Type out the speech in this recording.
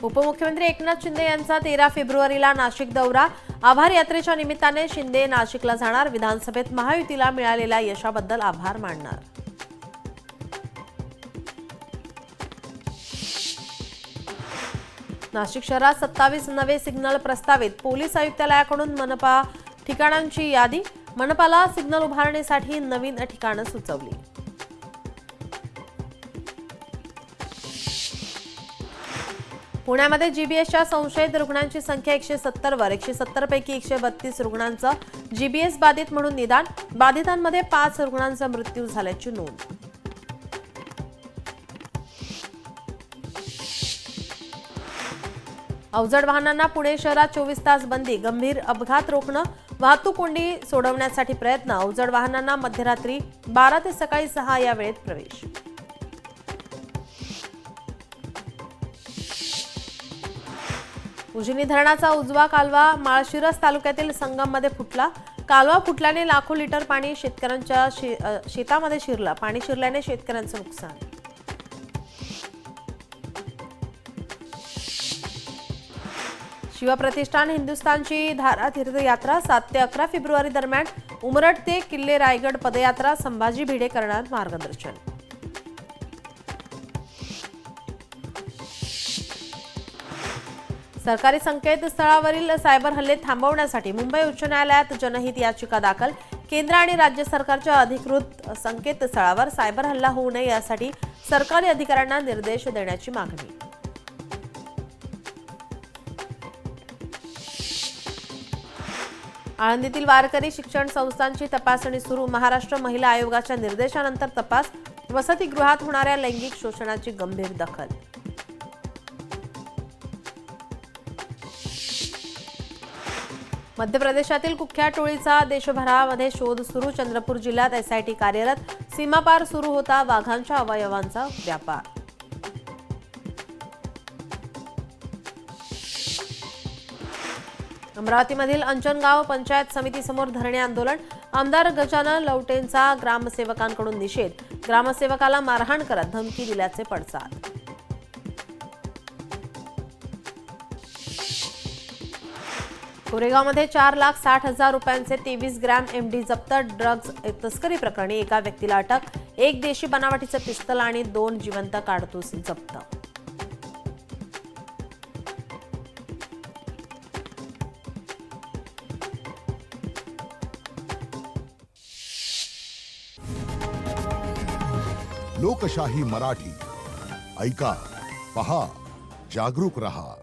उपमुख्यमंत्री एकनाथ शिंदे यांचा 13 फेब्रुवारीला नाशिक दौरा। आभार यात्रेच्या निमित्ताने शिंदे नाशिकला जाणार। विधानसभेत महायुतीला मिळालेल्या यशाबद्दल आभार मानणार। नाशिक शहरात 27 नवे सिग्नल प्रस्तावित। पोलीस आयुक्तालयाकडून मनपा ठिकाणांची यादी। मनपाला सिग्नल उभारण्यासाठी नवीन ठिकाणं सुचवली। पुण्यामध्ये जीबीएसच्या संशयित रुग्णांची संख्या 170 वर। 170 पैकी 132 रुग्णांचं जीबीएस बाधित म्हणून निदान। बाधितांमध्ये 5 रुग्णांचा मृत्यू झाल्याची नोंद। अवजड वाहनांना पुणे शहरात 24 तास बंदी। गंभीर अपघात रोखणं, वाहतूक कोंडी सोडवण्यासाठी प्रयत्न। अवजड वाहनांना मध्यरात्री 12 ते सकाळी 6 या वेळेत प्रवेश। उजनी धरणाचा उजवा कालवा माळशिरस तालुक्यातील संगममध्ये फुटला। कालवा फुटल्याने लाखो लिटर पाणी शेतकऱ्यांच्या शेतामध्ये शिरलं। पाणी शिरल्याने शेतकऱ्यांचं नुकसान। शिवप्रतिष्ठान हिंदुस्थानची धारा तीर्थयात्रा 7 ते 11 फेब्रुवारी दरम्यान उमरठ ते किल्ले रायगड पदयात्रा। संभाजी भिडे करणार मार्गदर्शन। सरकारी संकेतस्थळावरील सायबर हल्ले थांबवण्यासाठी मुंबई उच्च न्यायालयात जनहित याचिका दाखल। केंद्र आणि राज्य सरकारच्या अधिकृत संकेतस्थळावर सायबर हल्ला होऊ नये यासाठी सरकारी अधिकाऱ्यांना निर्देश देण्याची मागणी। आळंदीतील वारकरी शिक्षण संस्थांची तपासणी सुरू। महाराष्ट्र महिला आयोगाच्या निर्देशानंतर तपास। वसतिगृहात होणाऱ्या लैंगिक शोषणाची गंभीर दखल। मध्य प्रदेशातील कुख्यात टोळीचा देशभरामध्ये शोध सुरू। चंद्रपूर जिल्ह्यात एसआयटी कार्यरत। सीमापार सुरू होता वाघांच्या अवयवांचा व्यापार। अमरावतीमधील अंजनगाव पंचायत समितीसमोर धरणे आंदोलन। आमदार गजानन लवटेंचा ग्रामसेवकांकडून निषेध। ग्रामसेवकाला मारहाण करत धमकी दिल्याचे पडसाद। कोरेगावमध्ये 4,60,000 रुपयांचे 23 ग्रॅम एमडी जप्त। ड्रग्ज तस्करी प्रकरणी एका व्यक्तीला अटक। 1 देशी बनावटीचे पिस्तल आणि 2 जिवंत काडतूस जप्त। लोकशाही मराठी ऐका, पहा, जागरूक रहा।